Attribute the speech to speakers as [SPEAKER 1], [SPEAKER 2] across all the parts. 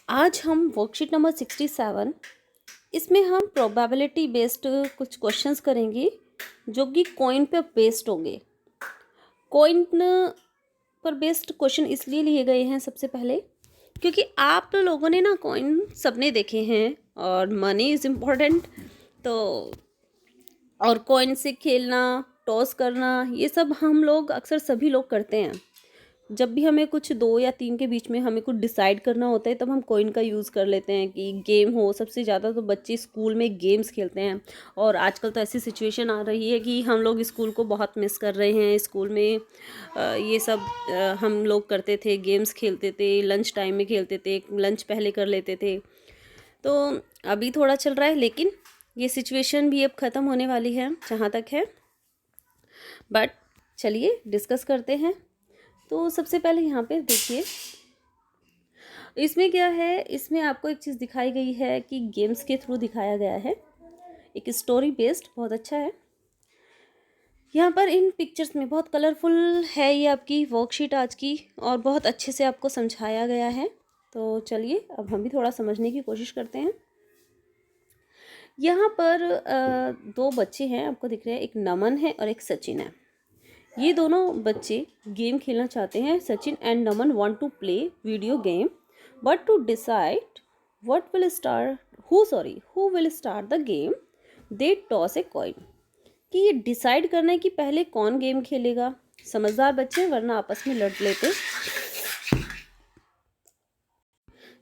[SPEAKER 1] आज हम worksheet number 67 इसमें हम प्रोबेबिलिटी बेस्ड कुछ क्वेश्चंस करेंगे जो कि कॉइन पे बेस्ड होंगे। कॉइन पर बेस्ड क्वेश्चन इसलिए लिए गए हैं सबसे पहले क्योंकि आप लोगों ने ना कॉइन सबने देखे हैं और मनी इज़ इम्पोर्टेंट। तो और कॉइन से खेलना, टॉस करना, ये सब हम लोग अक्सर सभी लोग करते हैं। जब भी हमें कुछ 2 या 3 के बीच में हमें कुछ डिसाइड करना होता है तब हम कॉइन का यूज़ कर लेते हैं कि गेम हो। सबसे ज़्यादा तो बच्चे स्कूल में गेम्स खेलते हैं और आजकल तो ऐसी सिचुएशन आ रही है कि हम लोग स्कूल को बहुत मिस कर रहे हैं। स्कूल में ये सब हम लोग करते थे, गेम्स खेलते थे, लंच टाइम में खेलते थे, लंच पहले कर लेते थे। तो अभी थोड़ा चल रहा है लेकिन ये सिचुएशन भी अब ख़त्म होने वाली है जहाँ तक है। बट चलिए डिस्कस करते हैं। तो सबसे पहले यहाँ पे देखिए, इसमें क्या है, इसमें आपको एक चीज़ दिखाई गई है कि गेम्स के थ्रू दिखाया गया है, एक स्टोरी बेस्ड, बहुत अच्छा है। यहाँ पर इन पिक्चर्स में बहुत कलरफुल है ये आपकी वर्कशीट आज की और बहुत अच्छे से आपको समझाया गया है। तो चलिए अब हम भी थोड़ा समझने की कोशिश करते हैं। यहाँ पर 2 बच्चे हैं, आपको दिख रहे हैं, एक नमन है और एक सचिन है। ये दोनों बच्चे गेम खेलना चाहते हैं। Sachin and Naman want to play video game but to decide what will start who will start the game they toss a coin. कि ये डिसाइड करना है कि पहले कौन गेम खेलेगा। समझदार बच्चे वरना आपस में लड़ लेते।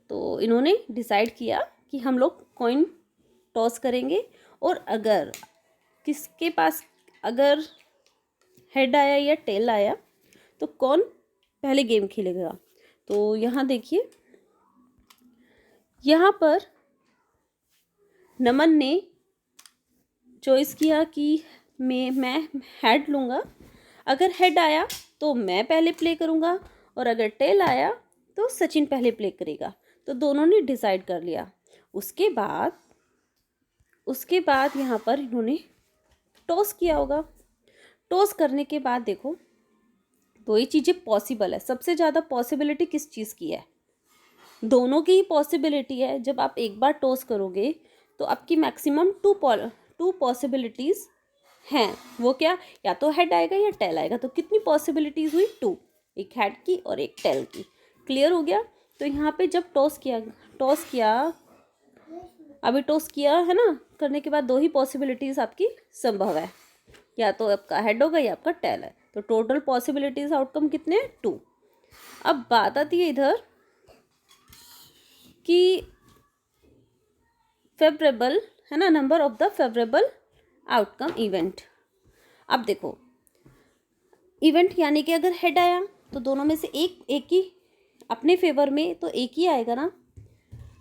[SPEAKER 1] तो इन्होंने डिसाइड किया कि हम लोग कॉइन टॉस करेंगे और अगर किसके पास अगर हेड आया या टेल आया तो कौन पहले गेम खेलेगा। तो यहाँ देखिए, यहाँ पर नमन ने चॉइस किया कि मैं हेड लूँगा। अगर हेड आया तो मैं पहले प्ले करूँगा और अगर टेल आया तो सचिन पहले प्ले करेगा। तो दोनों ने डिसाइड कर लिया। उसके बाद यहाँ पर इन्होंने टॉस किया होगा। टॉस करने के बाद देखो, दो ही चीज़ें पॉसिबल है। सबसे ज़्यादा पॉसिबिलिटी किस चीज़ की है? दोनों की ही पॉसिबिलिटी है। जब आप एक बार टॉस करोगे तो आपकी मैक्सिमम टू पॉसिबिलिटीज़ हैं। वो क्या? या तो हेड आएगा या टेल आएगा। तो कितनी पॉसिबिलिटीज़ हुई? 2, एक हेड की और एक टेल की। क्लियर हो गया? तो यहाँ पे जब टॉस किया अभी टॉस किया है ना, करने के बाद 2 ही पॉसिबिलिटीज़ आपकी संभव है, या तो आपका हेड होगा या आपका टेल है। तो टोटल पॉसिबिलिटीज आउटकम कितने हैं? 2। अब बात आती है इधर कि फेवरेबल है ना, number of the favourable outcome event. अब देखो, इवेंट यानी कि अगर हेड आया तो दोनों में से एक ही अपने फेवर में, तो एक ही आएगा ना।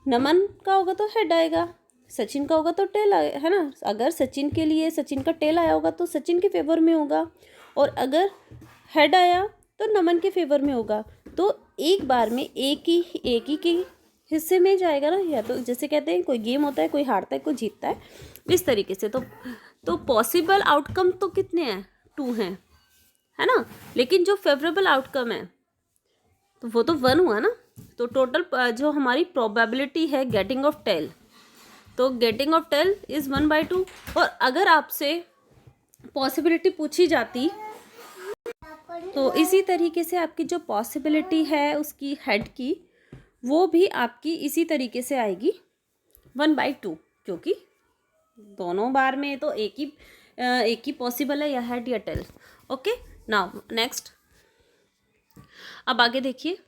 [SPEAKER 1] नमन का होगा तो हेड आएगा, सचिन का होगा तो टेल आएगा, है ना। अगर सचिन के लिए सचिन का टेल आया होगा तो सचिन के फेवर में होगा और अगर हेड आया तो नमन के फेवर में होगा। तो एक बार में एक ही के हिस्से में जाएगा ना। या तो जैसे कहते हैं कोई गेम होता है, कोई हारता है कोई जीतता है, इस तरीके से। तो पॉसिबल आउटकम तो कितने हैं? 2 हैं, है ना। लेकिन जो फेवरेबल आउटकम है तो वो तो 1 हुआ ना। तो टोटल जो हमारी प्रोबेबिलिटी है गेटिंग ऑफ टेल, तो गेटिंग ऑफ टेल इज़ 1/2। और अगर आपसे पॉसिबिलिटी पूछी जाती तो इसी तरीके से आपकी जो पॉसिबिलिटी है उसकी हेड की, वो भी आपकी इसी तरीके से आएगी 1/2, क्योंकि दोनों बार में तो एक ही पॉसिबल है, या हेड या टेल। Okay, now next. अब आगे देखिए,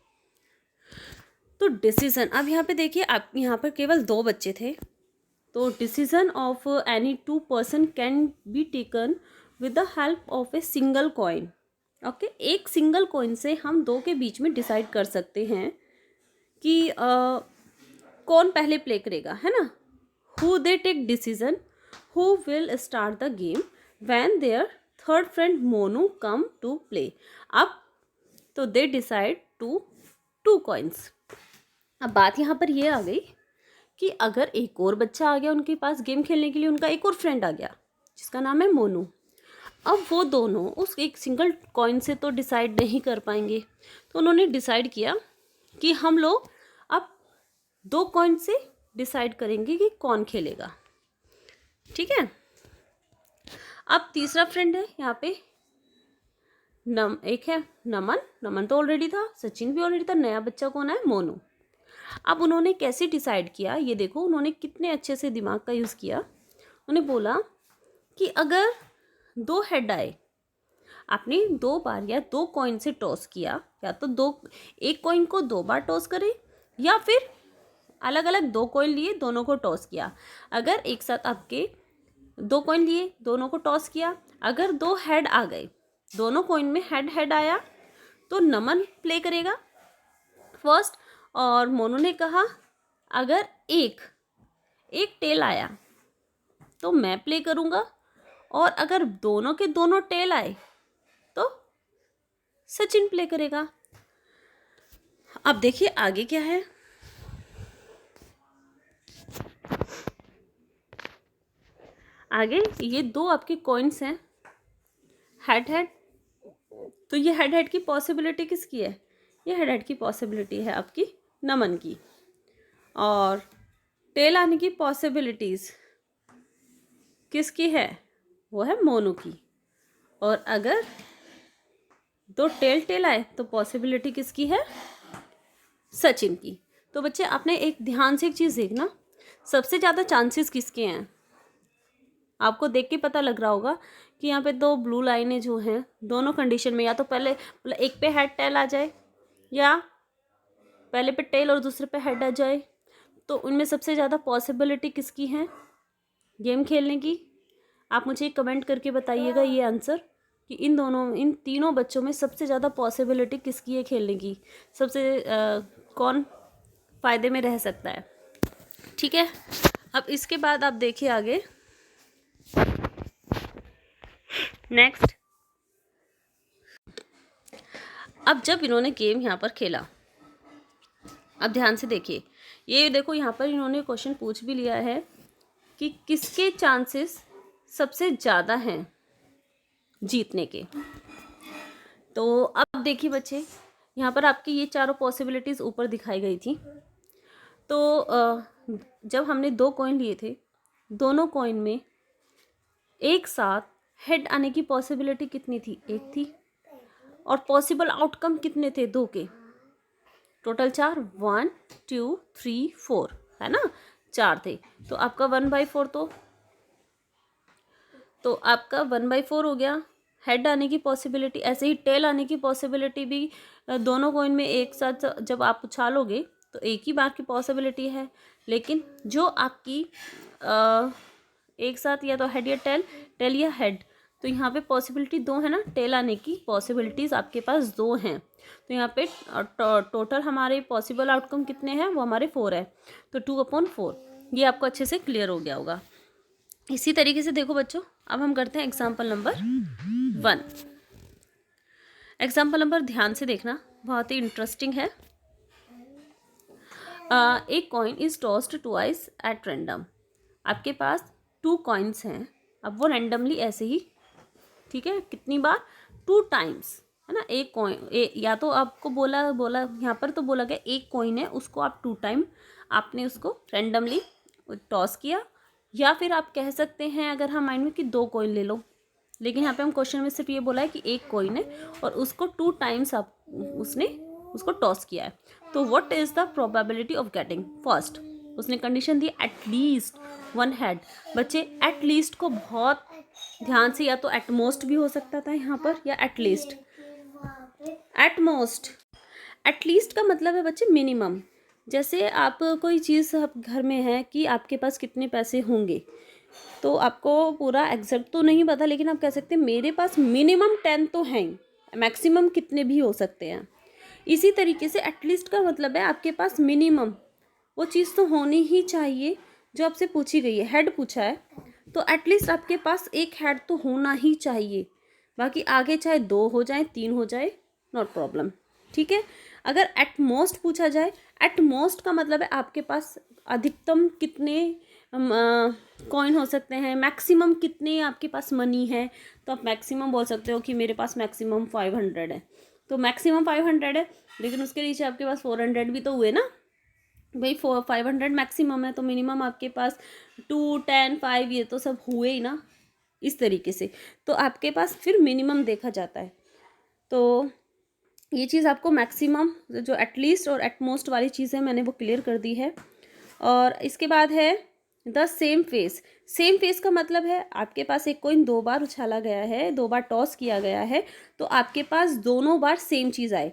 [SPEAKER 1] तो डिसीजन। अब यहाँ पे देखिए, आप यहाँ पर केवल 2 बच्चे थे। तो decision of any 2 person can be taken with the help of a single coin. Okay, एक सिंगल कॉइन से हम 2 के बीच में डिसाइड कर सकते हैं कि कौन पहले प्ले करेगा, है ना। Who they take decision who will start the game when their third friend Monu come to play. अब तो दे डिसाइड टू कॉइन्स। अब बात यहाँ पर ये आ गई कि अगर एक और बच्चा आ गया उनके पास गेम खेलने के लिए, उनका एक और फ्रेंड आ गया जिसका नाम है मोनू। अब वो दोनों उस एक सिंगल कॉइन से तो डिसाइड नहीं कर पाएंगे। तो उन्होंने डिसाइड किया कि हम लोग अब 2 कॉइन से डिसाइड करेंगे कि कौन खेलेगा, ठीक है। अब तीसरा फ्रेंड है यहाँ पे एक है नमन तो ऑलरेडी था, सचिन भी ऑलरेडी था, नया बच्चा कौन है, मोनू। अब उन्होंने कैसे डिसाइड किया, ये देखो उन्होंने कितने अच्छे से दिमाग का यूज़ किया। उन्होंने बोला कि अगर 2 हेड आए, आपने 2 बार या 2 कॉइन से टॉस किया, या तो एक कॉइन को 2 बार टॉस करें, या फिर अलग अलग 2 कॉइन लिए दोनों को टॉस किया। अगर एक साथ आपके 2 कॉइन लिए दोनों को टॉस किया, अगर 2 हेड आ गए, दोनों कॉइन में हेड आया, तो नमन प्ले करेगा फर्स्ट, और मोनू ने कहा अगर एक टेल आया तो मैं प्ले करूँगा, और अगर दोनों के दोनों टेल आए तो सचिन प्ले करेगा। अब देखिए आगे क्या है। आगे ये 2 आपके कॉइन्स हैं, हेड, तो ये हेड की पॉसिबिलिटी किसकी है, ये हेड की पॉसिबिलिटी है आपकी नमन की, और टेल आने की पॉसिबिलिटीज़ किसकी है, वो है मोनू की। और अगर 2 टेल आए तो पॉसिबिलिटी किसकी है, सचिन की। तो बच्चे आपने एक ध्यान से एक चीज़ देखना, सबसे ज़्यादा चांसेस किसके हैं, आपको देख के पता लग रहा होगा कि यहाँ पे 2 ब्लू लाइनें जो हैं दोनों कंडीशन में, या तो पहले मतलब एक पे हेड टेल आ जाए, या पहले पे टेल और दूसरे पे हेड आ जाए, तो उनमें सबसे ज़्यादा पॉसिबिलिटी किसकी है गेम खेलने की। आप मुझे कमेंट करके बताइएगा ये आंसर कि इन तीनों बच्चों में सबसे ज़्यादा पॉसिबिलिटी किसकी है खेलने की, सबसे कौन फ़ायदे में रह सकता है, ठीक है। अब इसके बाद आप देखिए आगे नेक्स्ट। अब जब इन्होंने गेम यहाँ पर खेला, अब ध्यान से देखिए, ये देखो यहाँ पर इन्होंने क्वेश्चन पूछ भी लिया है कि किसके चांसेस सबसे ज़्यादा हैं जीतने के। तो अब देखिए बच्चे, यहाँ पर आपकी ये चारों पॉसिबिलिटीज़ ऊपर दिखाई गई थी। तो जब हमने 2 कॉइन लिए थे, दोनों कॉइन में एक साथ हेड आने की पॉसिबिलिटी कितनी थी, 1 थी, और पॉसिबल आउटकम कितने थे, 2 के, टोटल 4, 1 2 3 4 है ना, 4 थे। तो आपका 1/4 तो आपका 1/4 हो गया हेड आने की पॉसिबिलिटी। ऐसे ही टेल आने की पॉसिबिलिटी भी दोनों कॉइन में एक साथ जब आप उछालोगे तो एक ही बार की पॉसिबिलिटी है, लेकिन जो आपकी एक साथ या तो हेड या टेल या हेड, तो यहाँ पे पॉसिबिलिटी 2 है ना, टेल आने की पॉसिबिलिटीज़ आपके पास 2 हैं। तो यहाँ पे टोटल हमारे पॉसिबल आउटकम कितने हैं, वो हमारे 4 है, तो 2/4 ये आपको अच्छे से क्लियर हो गया होगा। इसी तरीके से देखो बच्चों, अब हम करते हैं एग्जाम्पल नंबर 1। एग्जाम्पल नंबर ध्यान से देखना, बहुत ही इंटरेस्टिंग है। एक coin is tossed twice at random. आपके पास 2 कॉइन्स हैं, अब वो रैंडमली ऐसे ही, ठीक है, कितनी बार, 2 टाइम्स है ना। एक कॉइन या तो आपको बोला यहाँ पर तो बोला गया एक कॉइन है, उसको आप 2 टाइम आपने उसको रैंडमली टॉस किया, या फिर आप कह सकते हैं अगर हम माइंड में कि 2 कॉइन ले लो, लेकिन यहाँ पे हम क्वेश्चन में सिर्फ ये बोला है कि एक कॉइन है और उसको 2 टाइम्स उसने उसको टॉस किया है। तो what is the probability of getting first, उसने कंडीशन दी एटलीस्ट 1 हेड। बच्चे एटलीस्ट को बहुत ध्यान से, या तो एटमोस्ट भी हो सकता था यहाँ पर, या एटलीस्ट। एटमोस्ट, एटलीस्ट का मतलब है बच्चे मिनिमम। जैसे आप कोई चीज़ आप घर में है कि आपके पास कितने पैसे होंगे, तो आपको पूरा एग्जैक्ट तो नहीं पता, लेकिन आप कह सकते हैं मेरे पास मिनिमम 10 तो हैं, मैक्सिमम कितने भी हो सकते हैं। इसी तरीके से एटलीस्ट का मतलब है आपके पास मिनिमम वो चीज़ तो होनी ही चाहिए जो आपसे पूछी गई है। हेड पूछा है तो एटलीस्ट आपके पास एक हेड तो होना ही चाहिए, बाकी आगे चाहे 2 हो जाए 3 हो जाए, नॉट प्रॉब्लम, ठीक है। अगर एट मोस्ट पूछा जाए, एट मोस्ट का मतलब है आपके पास अधिकतम कितने कॉइन हो सकते हैं, मैक्सिमम कितने आपके पास मनी है, तो आप मैक्सिमम बोल सकते हो कि मेरे पास मैक्सिमम 500 है, तो मैक्सिमम 500 है, लेकिन उसके नीचे आपके पास 400 भी तो हुए ना, भाई 500 मैक्सिमम है, तो मिनिमम आपके पास 2, 10, 5 ये तो सब हुए ही ना इस तरीके से। तो आपके पास फिर मिनिमम देखा जाता है। तो ये चीज़ आपको मैक्सिमम जो एटलीस्ट और एटमोस्ट वाली चीज़ें मैंने वो क्लियर कर दी है। और इसके बाद है the same face. Same face का मतलब है आपके पास एक कॉइन 2 बार उछाला गया है, 2 बार टॉस किया गया है, तो आपके पास दोनों बार सेम चीज़ आए।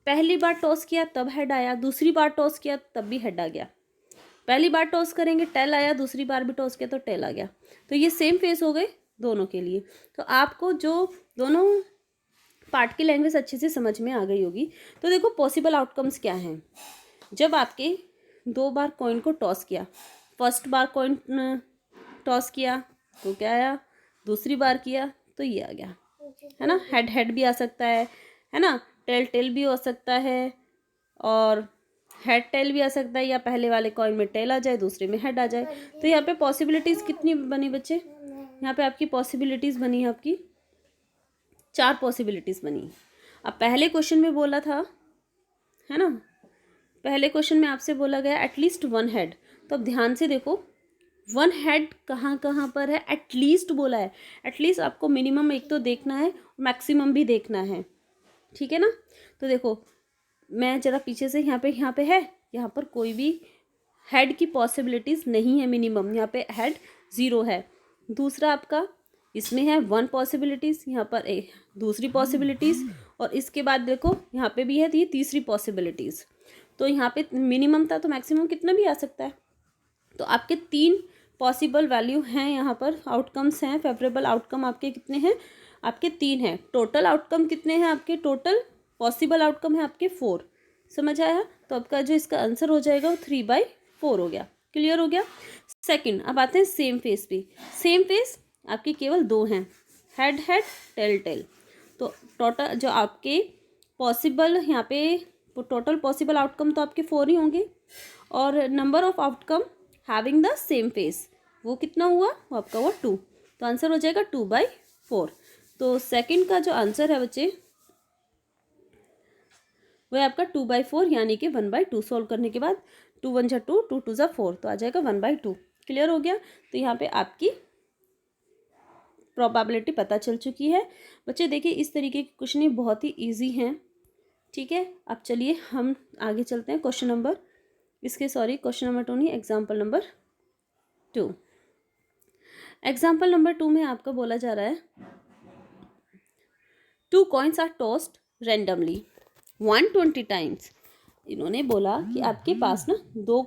[SPEAKER 1] पहली बार टॉस किया तब हेड आया, दूसरी बार टॉस किया तब भी हेड आ गया। पहली बार टॉस करेंगे टेल आया, दूसरी बार भी टॉस किया तो टेल आ गया। तो ये सेम फेस हो गए दोनों के लिए। तो आपको जो दोनों पार्ट की लैंग्वेज अच्छे से समझ में आ गई होगी। तो देखो पॉसिबल आउटकम्स क्या हैं। जब आपके 2 बार कॉइन को टॉस किया, फर्स्ट बार कॉइन टॉस किया तो क्या आया, दूसरी बार किया तो ये आ गया, है ना। हेड हेड भी आ सकता है ना, टेल टेल भी हो सकता है, और हेड टेल भी आ सकता है, या पहले वाले कॉइन में टेल आ जाए दूसरे में हेड आ जाए। तो यहाँ पे पॉसिबिलिटीज़ कितनी बनी बच्चे, यहाँ पे आपकी पॉसिबिलिटीज़ बनी है, आपकी 4 पॉसिबिलिटीज़ बनी। अब पहले क्वेश्चन में बोला था, है ना, पहले क्वेश्चन में आपसे बोला गया एटलीस्ट 1 हेड। तो अब ध्यान से देखो 1 हेड कहाँ कहाँ पर है, एटलीस्ट बोला है। एटलीस्ट आपको मिनिमम एक तो देखना है, मैक्सिमम भी देखना है, ठीक है ना। तो देखो मैं जरा पीछे से यहाँ पे है, यहाँ पर कोई भी हेड की पॉसिबिलिटीज़ नहीं है, मिनिमम यहाँ पे हेड 0 है। दूसरा आपका इसमें है 1 पॉसिबिलिटीज़, यहाँ पर एक दूसरी पॉसिबिलिटीज़, और इसके बाद देखो यहाँ पे भी है, तो ये तीसरी पॉसिबिलिटीज़। तो यहाँ पे मिनिमम था तो मैक्सिमम कितना भी आ सकता है। तो आपके 3 पॉसिबल वैल्यू हैं यहाँ पर, आउटकम्स हैं। फेवरेबल आउटकम आपके कितने हैं, आपके 3 हैं। टोटल आउटकम कितने हैं आपके, टोटल पॉसिबल आउटकम है आपके 4। समझ आया। तो आपका जो इसका आंसर हो जाएगा वो 3/4 हो गया। क्लियर हो गया। सेकंड, अब आते हैं सेम फेस पे। सेम फेस आपके केवल 2 हैं, हेड हेड टेल टेल। तो टोटल जो आपके पॉसिबल यहाँ पे टोटल पॉसिबल आउटकम तो आपके 4 ही होंगे, और number of outcome having the same face वो कितना हुआ, वो आपका हुआ 2। तो आंसर हो जाएगा 2/4। तो सेकंड का जो आंसर है बच्चे वो है आपका 2/4, यानी कि 1/2। सॉल्व करने के बाद 2 1 जा 2, 2 2 जा 4, तो आ जाएगा 1/2। क्लियर हो गया। तो यहाँ पे आपकी प्रोबेबिलिटी पता चल चुकी है। बच्चे देखिए इस तरीके के क्वेश्चन बहुत ही ईजी हैं, ठीक है। अब चलिए हम आगे चलते हैं क्वेश्चन नंबर क्वेश्चन नंबर 2 नहीं, एग्जाम्पल नंबर 2। एग्जाम्पल नंबर 2 में आपका बोला जा रहा है 2 coins are tossed randomly 120 times. इन्होंने बोला कि आपके पास ना 2